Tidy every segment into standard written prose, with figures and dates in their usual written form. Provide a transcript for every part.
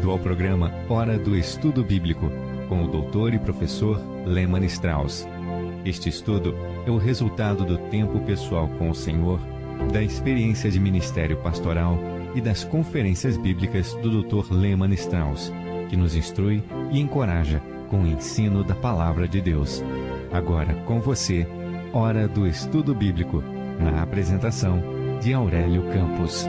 Bem-vindo ao programa Hora do Estudo Bíblico, com o doutor e professor Lehmann Strauss. Este estudo é o resultado do tempo pessoal com o Senhor, da experiência de ministério pastoral e das conferências bíblicas do Dr. Lehmann Strauss, que nos instrui e encoraja com o ensino da Palavra de Deus. Agora com você, Hora do Estudo Bíblico, na apresentação de Aurélio Campos.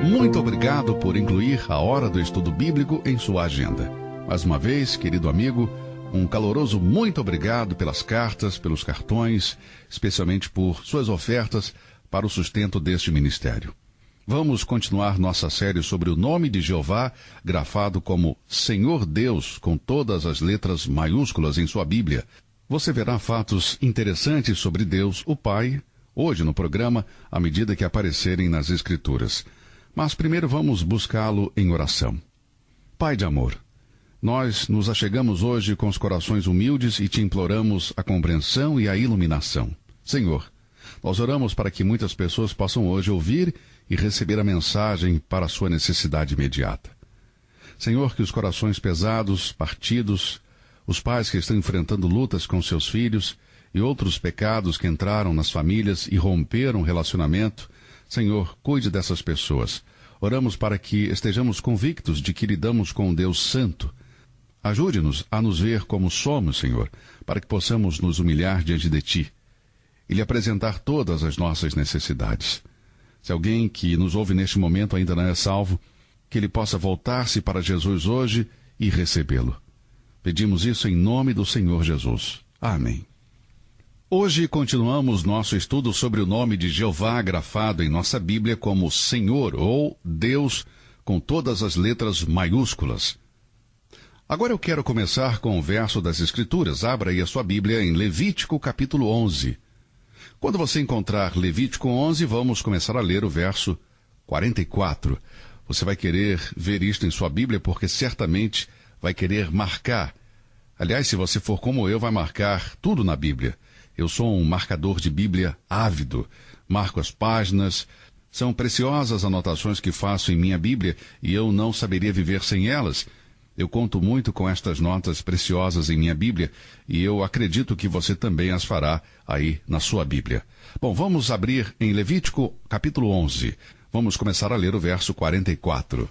Muito obrigado por incluir a Hora do Estudo Bíblico em sua agenda. Mais uma vez, querido amigo, um caloroso muito obrigado pelas cartas, pelos cartões, especialmente por suas ofertas para o sustento deste ministério. Vamos continuar nossa série sobre o nome de Jeová, grafado como Senhor Deus, com todas as letras maiúsculas em sua Bíblia. Você verá fatos interessantes sobre Deus, o Pai, hoje no programa, à medida que aparecerem nas Escrituras. Mas primeiro vamos buscá-lo em oração. Pai de amor, nós nos achegamos hoje com os corações humildes e te imploramos a compreensão e a iluminação. Senhor, nós oramos para que muitas pessoas possam hoje ouvir e receber a mensagem para a sua necessidade imediata. Senhor, que os corações pesados, partidos, os pais que estão enfrentando lutas com seus filhos e outros pecados que entraram nas famílias e romperam o relacionamento, Senhor, cuide dessas pessoas. Oramos para que estejamos convictos de que lidamos com um Deus santo. Ajude-nos a nos ver como somos, Senhor, para que possamos nos humilhar diante de Ti e lhe apresentar todas as nossas necessidades. Se alguém que nos ouve neste momento ainda não é salvo, que ele possa voltar-se para Jesus hoje e recebê-lo. Pedimos isso em nome do Senhor Jesus. Amém. Hoje continuamos nosso estudo sobre o nome de Jeová, grafado em nossa Bíblia como Senhor ou Deus, com todas as letras maiúsculas. Agora eu quero começar com o verso das Escrituras. Abra aí a sua Bíblia em Levítico capítulo 11. Quando você encontrar Levítico 11, vamos começar a ler o verso 44. Você vai querer ver isto em sua Bíblia porque certamente vai querer marcar. Aliás, se você for como eu, vai marcar tudo na Bíblia. Eu sou um marcador de Bíblia ávido. Marco as páginas. São preciosas anotações que faço em minha Bíblia e eu não saberia viver sem elas. Eu conto muito com estas notas preciosas em minha Bíblia e eu acredito que você também as fará aí na sua Bíblia. Bom, vamos abrir em Levítico capítulo 11. Vamos começar a ler o verso 44.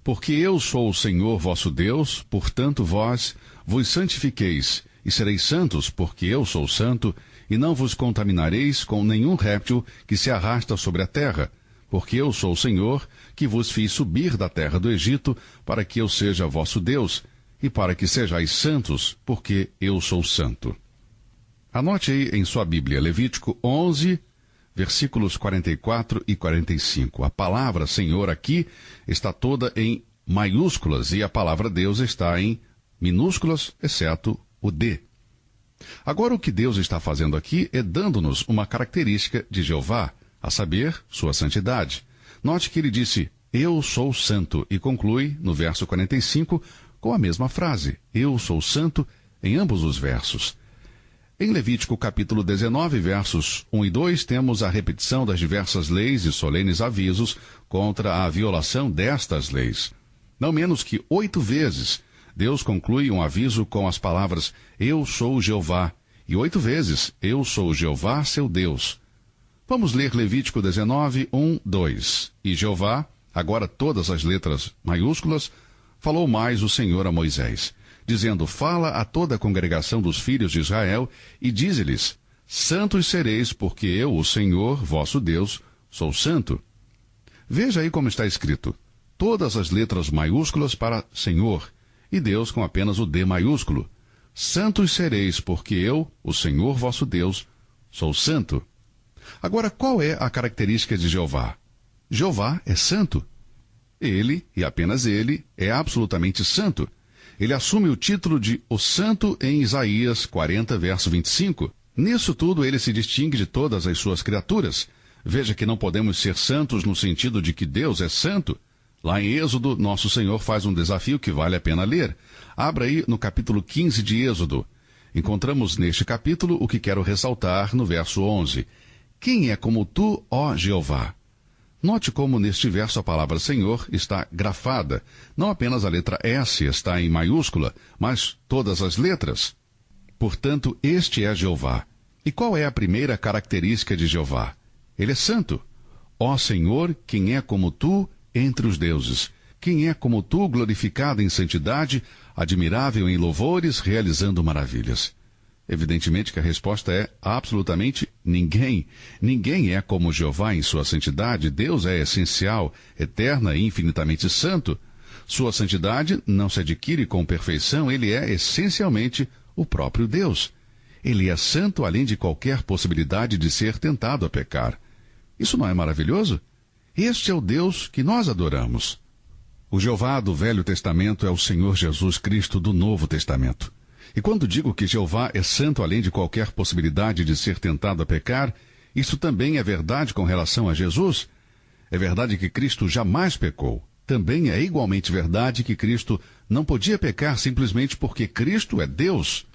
Porque eu sou o Senhor vosso Deus, portanto vós vos santifiqueis e sereis santos, porque eu sou santo, e não vos contaminareis com nenhum réptil que se arrasta sobre a terra, porque eu sou o Senhor, que vos fiz subir da terra do Egito, para que eu seja vosso Deus, e para que sejais santos, porque eu sou santo. Anote aí em sua Bíblia, Levítico 11, versículos 44 e 45. A palavra Senhor aqui está toda em maiúsculas, e a palavra Deus está em minúsculas, exceto o D. Agora o que Deus está fazendo aqui é dando-nos uma característica de Jeová, a saber, sua santidade. Note que ele disse, eu sou santo, e conclui, no verso 45, com a mesma frase, eu sou santo, em ambos os versos. Em Levítico capítulo 19, versos 1 e 2, temos a repetição das diversas leis e solenes avisos contra a violação destas leis. Não menos que 8 vezes, Deus conclui um aviso com as palavras, eu sou Jeová, e 8 vezes, eu sou Jeová, seu Deus. Vamos ler Levítico 19, 1, 2. E Jeová, agora todas as letras maiúsculas, falou mais o Senhor a Moisés, dizendo, fala a toda a congregação dos filhos de Israel, e dize-lhes, santos sereis, porque eu, o Senhor, vosso Deus, sou santo. Veja aí como está escrito, todas as letras maiúsculas para Senhor, e Deus com apenas o D maiúsculo. Santos sereis, porque eu, o Senhor vosso Deus, sou santo. Agora, qual é a característica de Jeová? Jeová é santo. Ele, e apenas ele, é absolutamente santo. Ele assume o título de o Santo em Isaías 40, verso 25. Nisso tudo ele se distingue de todas as suas criaturas. Veja que não podemos ser santos no sentido de que Deus é santo. Lá em Êxodo, nosso Senhor faz um desafio que vale a pena ler. Abra aí no capítulo 15 de Êxodo. Encontramos neste capítulo o que quero ressaltar no verso 11. Quem é como tu, ó Jeová? Note como neste verso a palavra Senhor está grafada. Não apenas a letra S está em maiúscula, mas todas as letras. Portanto, este é Jeová. E qual é a primeira característica de Jeová? Ele é santo. Ó Senhor, quem é como tu entre os deuses? Quem é como tu, glorificado em santidade, admirável em louvores, realizando maravilhas? Evidentemente que a resposta é absolutamente ninguém. Ninguém é como Jeová em sua santidade. Deus é essencial, eterna e infinitamente santo. Sua santidade não se adquire com perfeição, ele é essencialmente o próprio Deus. Ele é santo além de qualquer possibilidade de ser tentado a pecar. Isso não é maravilhoso? Este é o Deus que nós adoramos. O Jeová do Velho Testamento é o Senhor Jesus Cristo do Novo Testamento. E quando digo que Jeová é santo além de qualquer possibilidade de ser tentado a pecar, isso também é verdade com relação a Jesus. É verdade que Cristo jamais pecou. Também é igualmente verdade que Cristo não podia pecar simplesmente porque Cristo é Deus.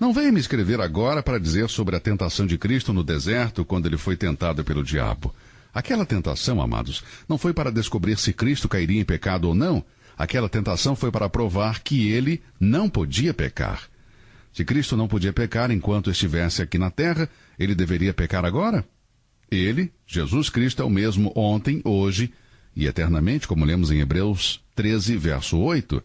Não venha me escrever agora para dizer sobre a tentação de Cristo no deserto quando ele foi tentado pelo diabo. Aquela tentação, amados, não foi para descobrir se Cristo cairia em pecado ou não. Aquela tentação foi para provar que ele não podia pecar. Se Cristo não podia pecar enquanto estivesse aqui na terra, ele deveria pecar agora? Ele, Jesus Cristo, é o mesmo ontem, hoje e eternamente, como lemos em Hebreus 13, verso 8.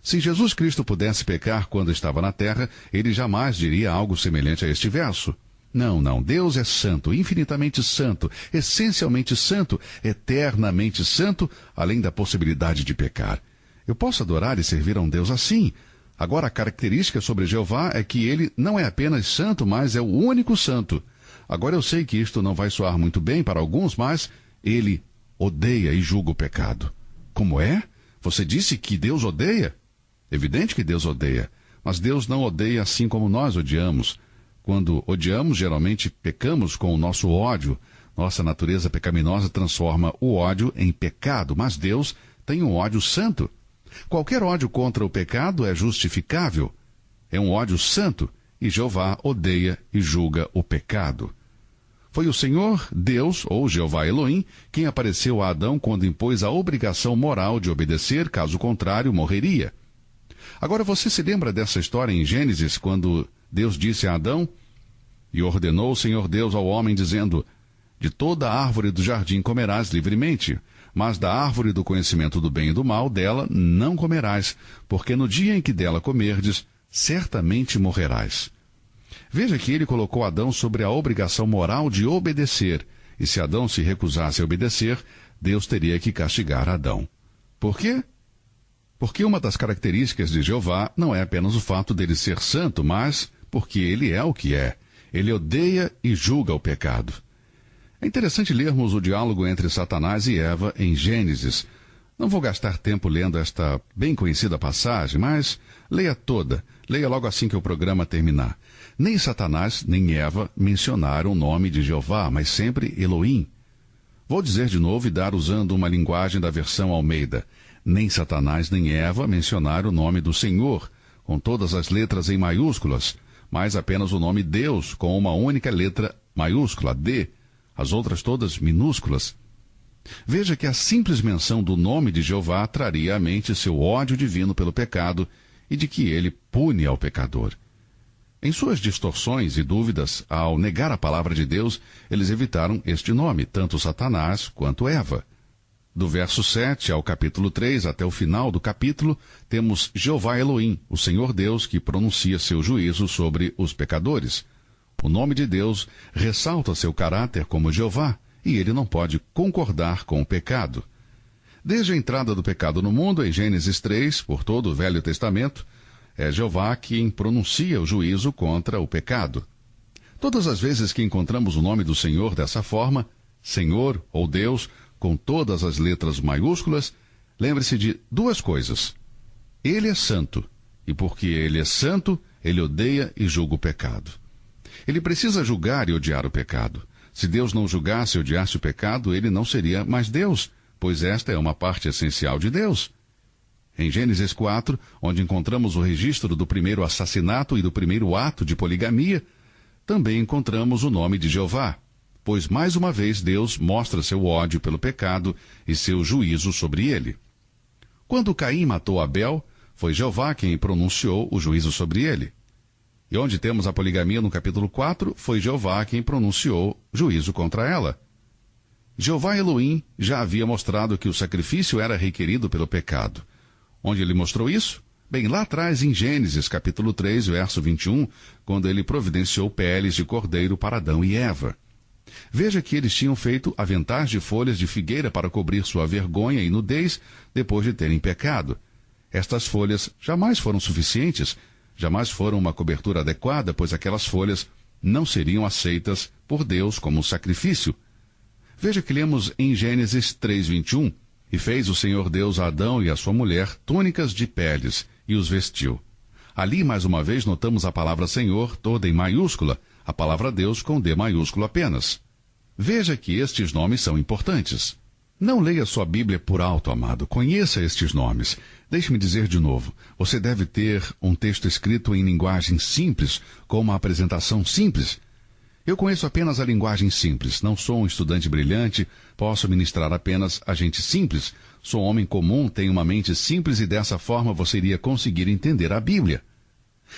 Se Jesus Cristo pudesse pecar quando estava na terra, ele jamais diria algo semelhante a este verso. Não, Deus é santo, infinitamente santo, essencialmente santo, eternamente santo, além da possibilidade de pecar. Eu posso adorar e servir a um Deus assim. Agora, a característica sobre Jeová é que ele não é apenas santo, mas é o único santo. Agora eu sei que isto não vai soar muito bem para alguns, mas ele odeia e julga o pecado. Como é? Você disse que Deus odeia? Evidente que Deus odeia, mas Deus não odeia assim como nós odiamos. Quando odiamos, geralmente pecamos com o nosso ódio. Nossa natureza pecaminosa transforma o ódio em pecado, mas Deus tem um ódio santo. Qualquer ódio contra o pecado é justificável. É um ódio santo, e Jeová odeia e julga o pecado. Foi o Senhor, Deus, ou Jeová Elohim, quem apareceu a Adão quando impôs a obrigação moral de obedecer, caso contrário, morreria. Agora você se lembra dessa história em Gênesis, quando Deus disse a Adão: "E ordenou o Senhor Deus ao homem, dizendo: De toda a árvore do jardim comerás livremente, mas da árvore do conhecimento do bem e do mal, dela não comerás, porque no dia em que dela comerdes, certamente morrerás." Veja que ele colocou Adão sobre a obrigação moral de obedecer, e se Adão se recusasse a obedecer, Deus teria que castigar Adão. Por quê? Porque uma das características de Jeová não é apenas o fato dele ser santo, mas porque ele é o que é. Ele odeia e julga o pecado. É interessante lermos o diálogo entre Satanás e Eva em Gênesis. Não vou gastar tempo lendo esta bem conhecida passagem, mas leia toda. Leia logo assim que o programa terminar. Nem Satanás, nem Eva mencionaram o nome de Jeová, mas sempre Elohim. Vou dizer de novo e dar usando uma linguagem da versão Almeida. Nem Satanás nem Eva mencionaram o nome do Senhor, com todas as letras em maiúsculas, mas apenas o nome Deus, com uma única letra maiúscula, D, as outras todas minúsculas. Veja que a simples menção do nome de Jeová traria à mente seu ódio divino pelo pecado e de que ele pune ao pecador. Em suas distorções e dúvidas, ao negar a palavra de Deus, eles evitaram este nome, tanto Satanás quanto Eva. Do verso 7 ao capítulo 3, até o final do capítulo, temos Jeová Elohim, o Senhor Deus, que pronuncia seu juízo sobre os pecadores. O nome de Deus ressalta seu caráter como Jeová, e ele não pode concordar com o pecado. Desde a entrada do pecado no mundo, em Gênesis 3, por todo o Velho Testamento, é Jeová quem pronuncia o juízo contra o pecado. Todas as vezes que encontramos o nome do Senhor dessa forma, Senhor ou Deus, com todas as letras maiúsculas, lembre-se de duas coisas. Ele é santo, e porque ele é santo, ele odeia e julga o pecado. Ele precisa julgar e odiar o pecado. Se Deus não julgasse e odiasse o pecado, ele não seria mais Deus, pois esta é uma parte essencial de Deus. Em Gênesis 4, onde encontramos o registro do primeiro assassinato e do primeiro ato de poligamia, também encontramos o nome de Jeová. pois mais uma vez Deus mostra seu ódio pelo pecado e seu juízo sobre ele. Quando Caim matou Abel, foi Jeová quem pronunciou o juízo sobre ele. E onde temos a poligamia no capítulo 4, foi Jeová quem pronunciou juízo contra ela. Jeová Elohim já havia mostrado que o sacrifício era requerido pelo pecado. Onde ele mostrou isso? Bem, lá atrás em Gênesis capítulo 3, verso 21, quando ele providenciou peles de cordeiro para Adão e Eva. Veja que eles tinham feito aventais de folhas de figueira para cobrir sua vergonha e nudez depois de terem pecado. Estas folhas jamais foram suficientes, jamais foram uma cobertura adequada, pois aquelas folhas não seriam aceitas por Deus como sacrifício. Veja que lemos em Gênesis 3:21, e fez o Senhor Deus a Adão e a sua mulher túnicas de peles, e os vestiu. Ali, mais uma vez, notamos a palavra Senhor toda em maiúscula, a palavra Deus com D maiúsculo apenas. Veja que estes nomes são importantes. Não leia sua Bíblia por alto, amado. Conheça estes nomes. Deixe-me dizer de novo, você deve ter um texto escrito em linguagem simples, com uma apresentação simples. Eu conheço apenas a linguagem simples. Não sou um estudante brilhante, posso ministrar apenas a gente simples. Sou um homem comum, tenho uma mente simples e dessa forma você iria conseguir entender a Bíblia.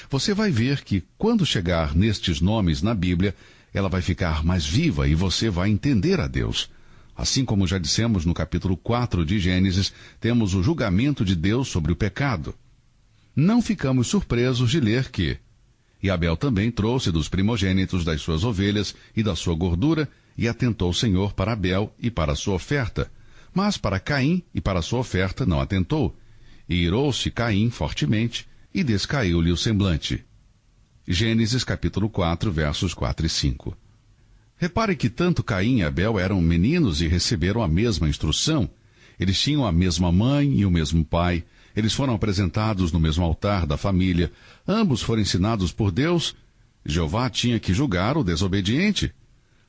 Você vai ver que quando chegar nestes nomes na Bíblia, ela vai ficar mais viva e você vai entender a Deus. Assim como já dissemos no capítulo 4 de Gênesis, temos o julgamento de Deus sobre o pecado. Não ficamos surpresos de ler que e Abel também trouxe dos primogênitos das suas ovelhas e da sua gordura, e atentou o Senhor para Abel e para a sua oferta. Mas para Caim e para a sua oferta não atentou. E irou-se Caim fortemente, e descaiu-lhe o semblante. Gênesis capítulo 4, versos 4 e 5. Repare que tanto Caim e Abel eram meninos e receberam a mesma instrução. Eles tinham a mesma mãe e o mesmo pai. Eles foram apresentados no mesmo altar da família. Ambos foram ensinados por Deus. Jeová tinha que julgar o desobediente.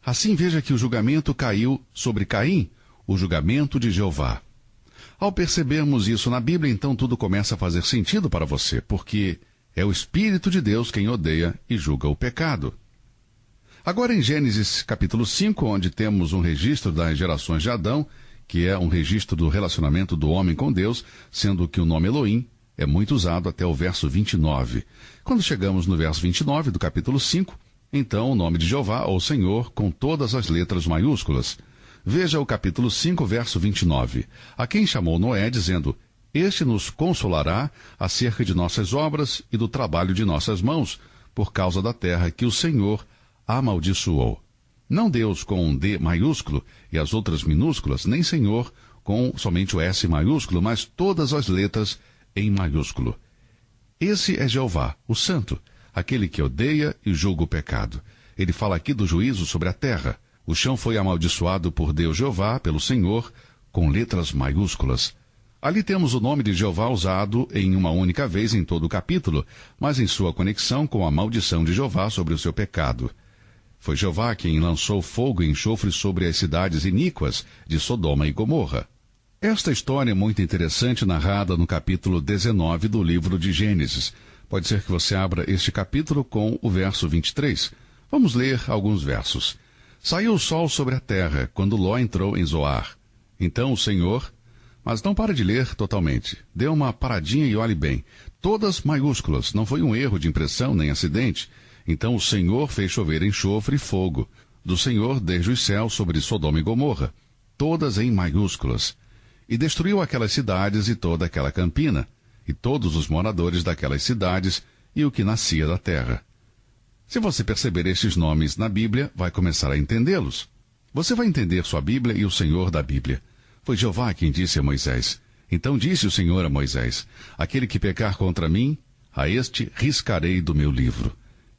Assim veja que o julgamento caiu sobre Caim, o julgamento de Jeová. Ao percebermos isso na Bíblia, então tudo começa a fazer sentido para você, porque é o Espírito de Deus quem odeia e julga o pecado. Agora em Gênesis capítulo 5, onde temos um registro das gerações de Adão, que é um registro do relacionamento do homem com Deus, sendo que o nome Elohim é muito usado até o verso 29. Quando chegamos no verso 29 do capítulo 5, então o nome de Jeová, ou Senhor, com todas as letras maiúsculas. Veja o capítulo 5, verso 29. A quem chamou Noé, dizendo, este nos consolará acerca de nossas obras e do trabalho de nossas mãos, por causa da terra que o Senhor amaldiçoou. Não Deus com um D maiúsculo e as outras minúsculas, nem Senhor com somente o S maiúsculo, mas todas as letras em maiúsculo. Esse é Jeová, o Santo, aquele que odeia e julga o pecado. Ele fala aqui do juízo sobre a terra. O chão foi amaldiçoado por Deus Jeová, pelo Senhor, com letras maiúsculas. Ali temos o nome de Jeová usado em uma única vez em todo o capítulo, mas em sua conexão com a maldição de Jeová sobre o seu pecado. Foi Jeová quem lançou fogo e enxofre sobre as cidades iníquas de Sodoma e Gomorra. Esta história é muito interessante, narrada no capítulo 19 do livro de Gênesis. Pode ser que você abra este capítulo com o verso 23. Vamos ler alguns versos. Saiu o sol sobre a terra, quando Ló entrou em Zoar. Então o Senhor... Mas não para de ler totalmente. Dê uma paradinha e olhe bem. Todas maiúsculas, não foi um erro de impressão nem acidente. Então o Senhor fez chover enxofre e fogo, do Senhor desde os céus sobre Sodoma e Gomorra, todas em maiúsculas. E destruiu aquelas cidades e toda aquela campina, e todos os moradores daquelas cidades e o que nascia da terra. Se você perceber estes nomes na Bíblia, vai começar a entendê-los. Você vai entender sua Bíblia e o Senhor da Bíblia. Foi Jeová quem disse a Moisés. Então disse o Senhor a Moisés, aquele que pecar contra mim, a este riscarei do meu livro.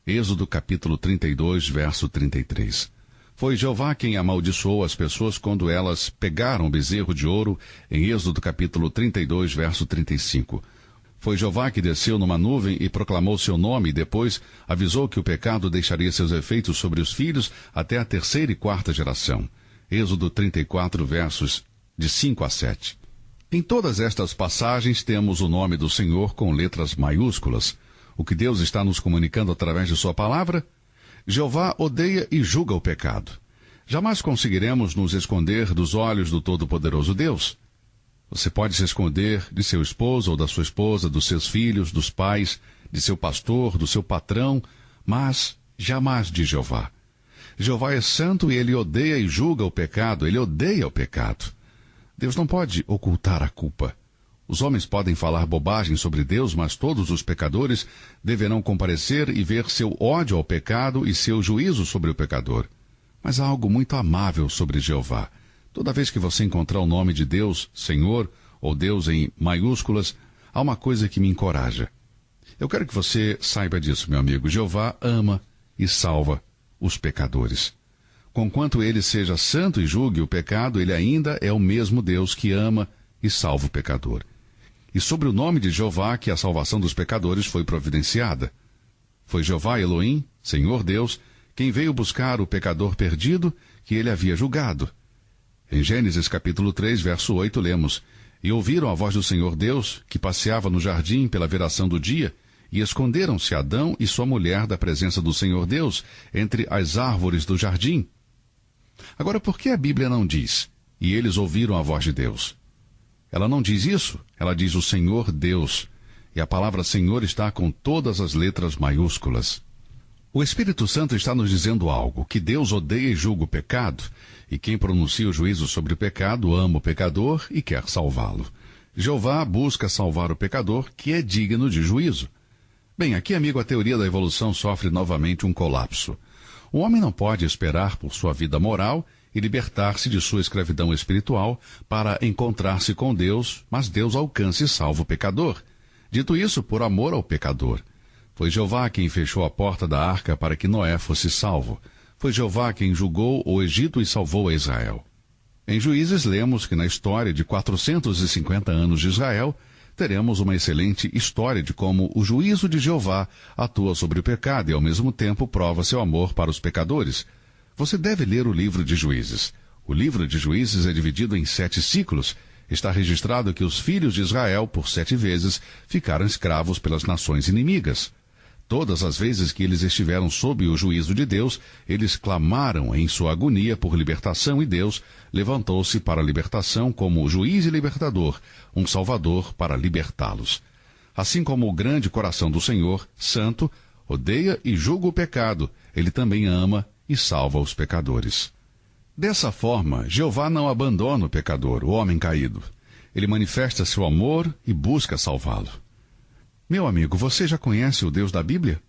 Êxodo capítulo 32, verso 33. Foi Jeová quem amaldiçoou as pessoas quando elas pegaram o bezerro de ouro, em Êxodo capítulo 32, verso 35. Foi Jeová que desceu numa nuvem e proclamou seu nome e depois avisou que o pecado deixaria seus efeitos sobre os filhos até a 3ª e 4ª geração. Êxodo 34, versos de 5 a 7. Em todas estas passagens temos o nome do Senhor com letras maiúsculas. O que Deus está nos comunicando através de sua palavra? Jeová odeia e julga o pecado. Jamais conseguiremos nos esconder dos olhos do Todo-Poderoso Deus. Você pode se esconder de seu esposo ou da sua esposa, dos seus filhos, dos pais, de seu pastor, do seu patrão, mas jamais de Jeová. Jeová é santo e ele odeia e julga o pecado, ele odeia o pecado. Deus não pode ocultar a culpa. Os homens podem falar bobagem sobre Deus, mas todos os pecadores deverão comparecer e ver seu ódio ao pecado e seu juízo sobre o pecador. Mas há algo muito amável sobre Jeová. Toda vez que você encontrar o nome de Deus, Senhor, ou Deus em maiúsculas, há uma coisa que me encoraja. Eu quero que você saiba disso, meu amigo. Jeová ama e salva os pecadores. Conquanto ele seja santo e julgue o pecado, ele ainda é o mesmo Deus que ama e salva o pecador. E sobre o nome de Jeová que a salvação dos pecadores foi providenciada. Foi Jeová Elohim, Senhor Deus, quem veio buscar o pecador perdido que ele havia julgado. Em Gênesis capítulo 3, verso 8, lemos: E ouviram a voz do Senhor Deus, que passeava no jardim pela viração do dia, e esconderam-se Adão e sua mulher da presença do Senhor Deus entre as árvores do jardim. Agora, por que a Bíblia não diz: E eles ouviram a voz de Deus? Ela não diz isso, ela diz o Senhor Deus. E a palavra Senhor está com todas as letras maiúsculas. O Espírito Santo está nos dizendo algo, que Deus odeia e julga o pecado, e quem pronuncia o juízo sobre o pecado ama o pecador e quer salvá-lo. Jeová busca salvar o pecador, que é digno de juízo. Bem, aqui, amigo, a teoria da evolução sofre novamente um colapso. O homem não pode esperar por sua vida moral e libertar-se de sua escravidão espiritual para encontrar-se com Deus, mas Deus alcança e salva o pecador. Dito isso, por amor ao pecador. Foi Jeová quem fechou a porta da arca para que Noé fosse salvo. Foi Jeová quem julgou o Egito e salvou a Israel. Em Juízes lemos que na história de 450 anos de Israel, teremos uma excelente história de como o juízo de Jeová atua sobre o pecado e ao mesmo tempo prova seu amor para os pecadores. Você deve ler o livro de Juízes. O livro de Juízes é dividido em 7 ciclos. Está registrado que os filhos de Israel, por 7 vezes, ficaram escravos pelas nações inimigas. Todas as vezes que eles estiveram sob o juízo de Deus, eles clamaram em sua agonia por libertação e Deus levantou-se para a libertação como juiz e libertador, um salvador para libertá-los. Assim como o grande coração do Senhor, santo, odeia e julga o pecado, ele também ama e salva os pecadores. Dessa forma, Jeová não abandona o pecador, o homem caído. Ele manifesta seu amor e busca salvá-lo. Meu amigo, você já conhece o Deus da Bíblia?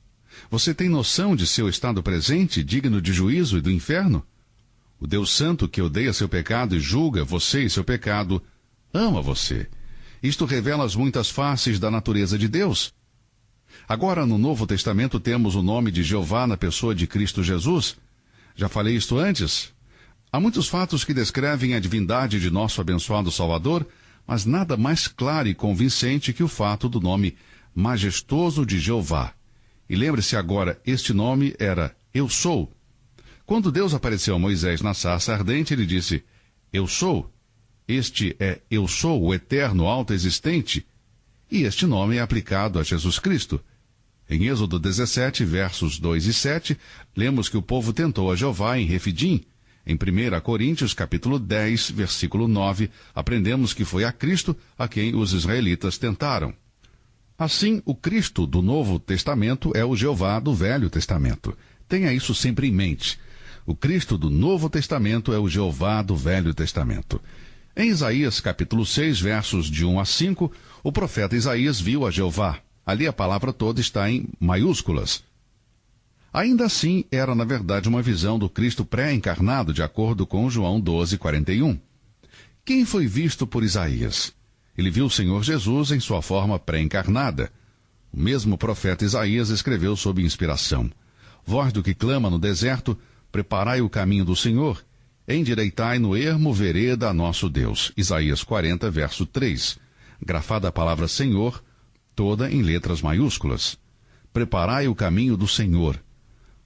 Você tem noção de seu estado presente, digno de juízo e do inferno? O Deus Santo que odeia seu pecado e julga você e seu pecado, ama você. Isto revela as muitas faces da natureza de Deus. Agora, no Novo Testamento, temos o nome de Jeová na pessoa de Cristo Jesus. Já falei isto antes. Há muitos fatos que descrevem a divindade de nosso abençoado Salvador, mas nada mais claro e convincente que o fato do nome majestoso de Jeová. E lembre-se agora, este nome era Eu Sou. Quando Deus apareceu a Moisés na sarça ardente, ele disse: Eu sou. Este é Eu Sou, o eterno autoexistente. E este nome é aplicado a Jesus Cristo. Em Êxodo 17, versos 2 e 7, lemos que o povo tentou a Jeová em Refidim. Em 1 Coríntios, capítulo 10, versículo 9, aprendemos que foi a Cristo a quem os israelitas tentaram. Assim, o Cristo do Novo Testamento é o Jeová do Velho Testamento. Tenha isso sempre em mente. O Cristo do Novo Testamento é o Jeová do Velho Testamento. Em Isaías, capítulo 6, versos de 1 a 5, o profeta Isaías viu a Jeová. Ali a palavra toda está em maiúsculas. Ainda assim, era na verdade uma visão do Cristo pré-encarnado, de acordo com João 12, 41. Quem foi visto por Isaías? Ele viu o Senhor Jesus em sua forma pré-encarnada. O mesmo profeta Isaías escreveu sob inspiração: Voz do que clama no deserto, preparai o caminho do Senhor, endireitai no ermo vereda a nosso Deus. Isaías 40, verso 3. Grafada a palavra Senhor, toda em letras maiúsculas. Preparai o caminho do Senhor.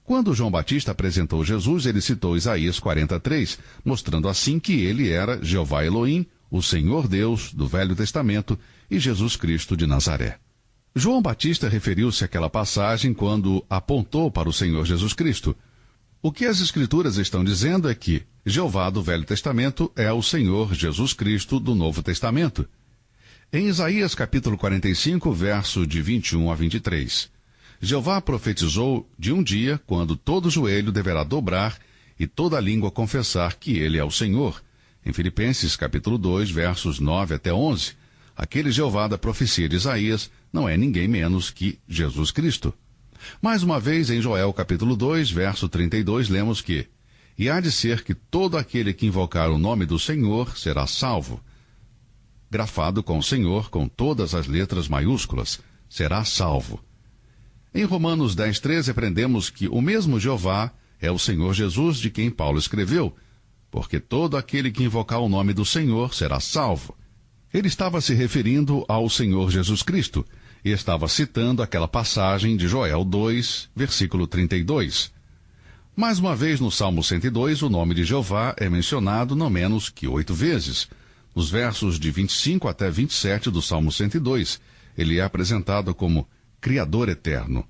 Quando João Batista apresentou Jesus, ele citou Isaías 43, mostrando assim que ele era Jeová Elohim, o Senhor Deus do Velho Testamento, e Jesus Cristo de Nazaré. João Batista referiu-se àquela passagem quando apontou para o Senhor Jesus Cristo. O que as Escrituras estão dizendo é que Jeová do Velho Testamento é o Senhor Jesus Cristo do Novo Testamento. Em Isaías capítulo 45, verso de 21 a 23, Jeová profetizou de um dia quando todo joelho deverá dobrar e toda língua confessar que ele é o Senhor. Em Filipenses capítulo 2, versos 9 até 11, aquele Jeová da profecia de Isaías não é ninguém menos que Jesus Cristo. Mais uma vez, em Joel capítulo 2, verso 32, lemos que: "E há de ser que todo aquele que invocar o nome do Senhor será salvo." Grafado com o Senhor com todas as letras maiúsculas, será salvo. Em Romanos 10, 13, aprendemos que o mesmo Jeová é o Senhor Jesus de quem Paulo escreveu, porque todo aquele que invocar o nome do Senhor será salvo. Ele estava se referindo ao Senhor Jesus Cristo, e estava citando aquela passagem de Joel 2, versículo 32. Mais uma vez, no Salmo 102, o nome de Jeová é mencionado não menos que 8 vezes. Nos versos de 25 até 27 do Salmo 102, ele é apresentado como Criador Eterno.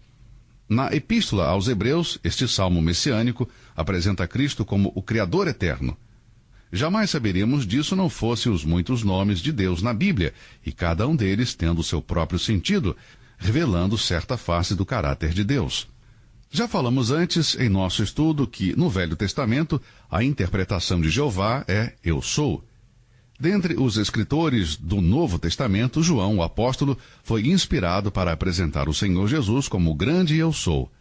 Na Epístola aos Hebreus, este salmo messiânico apresenta Cristo como o Criador Eterno. Jamais saberíamos disso não fossem os muitos nomes de Deus na Bíblia, e cada um deles tendo o seu próprio sentido, revelando certa face do caráter de Deus. Já falamos antes, em nosso estudo, que no Velho Testamento a interpretação de Jeová é Eu Sou. Dentre os escritores do Novo Testamento, João, o apóstolo, foi inspirado para apresentar o Senhor Jesus como o grande Eu Sou,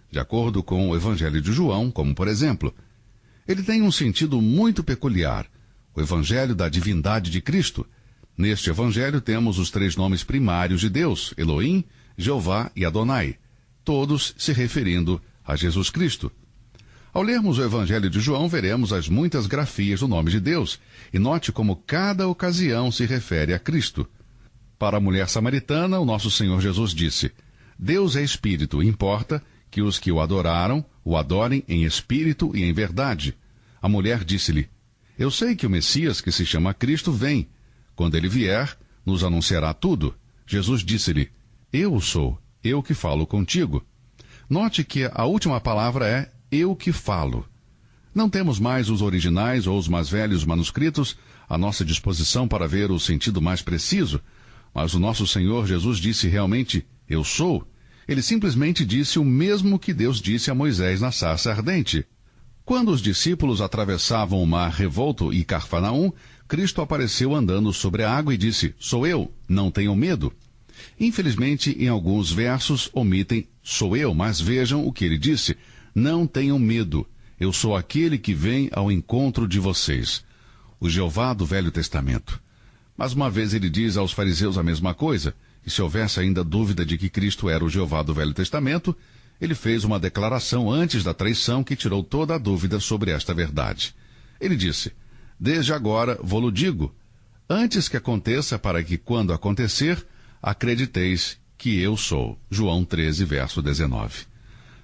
de acordo com o Evangelho de João, como por exemplo. Ele tem um sentido muito peculiar, o Evangelho da divindade de Cristo. Neste Evangelho temos os 3 nomes primários de Deus, Elohim, Jeová e Adonai, todos se referindo a Jesus Cristo. Ao lermos o Evangelho de João, veremos as muitas grafias do nome de Deus, e note como cada ocasião se refere a Cristo. Para a mulher samaritana, o nosso Senhor Jesus disse: "Deus é Espírito, importa que os que o adoraram, o adorem em espírito e em verdade." A mulher disse-lhe: "Eu sei que o Messias, que se chama Cristo, vem. Quando ele vier, nos anunciará tudo." Jesus disse-lhe: "Eu sou, eu que falo contigo." Note que a última palavra é "eu que falo." Não temos mais os originais ou os mais velhos manuscritos à nossa disposição para ver o sentido mais preciso, mas o nosso Senhor Jesus disse realmente "eu sou." Ele simplesmente disse o mesmo que Deus disse a Moisés na sarça ardente. Quando os discípulos atravessavam o mar revolto e Cafarnaum, Cristo apareceu andando sobre a água e disse: "Sou eu, não tenham medo." Infelizmente, em alguns versos omitem "sou eu", mas vejam o que ele disse: "Não tenham medo, eu sou aquele que vem ao encontro de vocês." O Jeová do Velho Testamento. Mais uma vez ele diz aos fariseus a mesma coisa, e se houvesse ainda dúvida de que Cristo era o Jeová do Velho Testamento, ele fez uma declaração antes da traição que tirou toda a dúvida sobre esta verdade. Ele disse: "Desde agora vou-lo digo, antes que aconteça, para que, quando acontecer, acrediteis que eu sou." João 13, verso 19.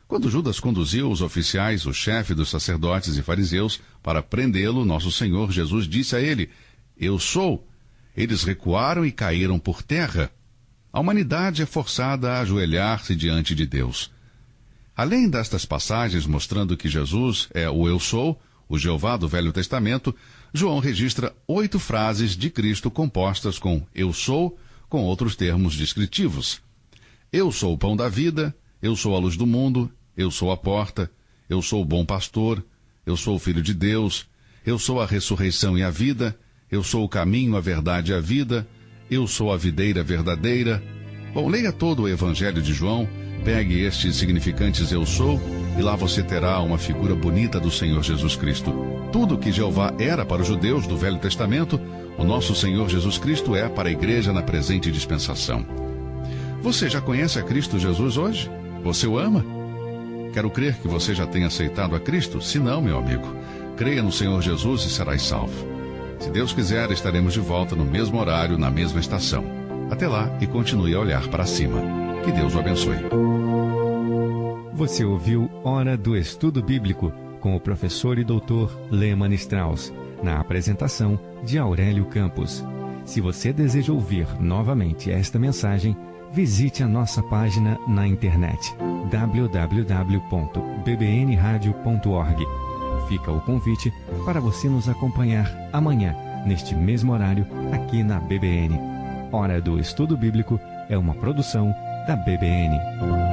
Quando Judas conduziu os oficiais, o chefe dos sacerdotes e fariseus, para prendê-lo, nosso Senhor Jesus disse a ele: "Eu sou." Eles recuaram e caíram por terra. A humanidade é forçada a ajoelhar-se diante de Deus. Além destas passagens mostrando que Jesus é o Eu Sou, o Jeová do Velho Testamento, João registra 8 frases de Cristo compostas com Eu Sou, com outros termos descritivos. Eu sou o pão da vida, eu sou a luz do mundo, eu sou a porta, eu sou o bom pastor, eu sou o Filho de Deus, eu sou a ressurreição e a vida, eu sou o caminho, a verdade e a vida, eu sou a videira verdadeira. Bom, leia todo o Evangelho de João, pegue estes significantes Eu Sou, e lá você terá uma figura bonita do Senhor Jesus Cristo. Tudo que Jeová era para os judeus do Velho Testamento, o nosso Senhor Jesus Cristo é para a igreja na presente dispensação. Você já conhece a Cristo Jesus hoje? Você o ama? Quero crer que você já tenha aceitado a Cristo. Se não, meu amigo, creia no Senhor Jesus e serás salvo. Se Deus quiser, estaremos de volta no mesmo horário, na mesma estação. Até lá e continue a olhar para cima. Que Deus o abençoe. Você ouviu Hora do Estudo Bíblico com o professor e doutor Lehmann Strauss, na apresentação de Aurélio Campos. Se você deseja ouvir novamente esta mensagem, visite a nossa página na internet www.bbnradio.org. Fica o convite para você nos acompanhar amanhã, neste mesmo horário, aqui na BBN. Hora do Estudo Bíblico é uma produção da BBN.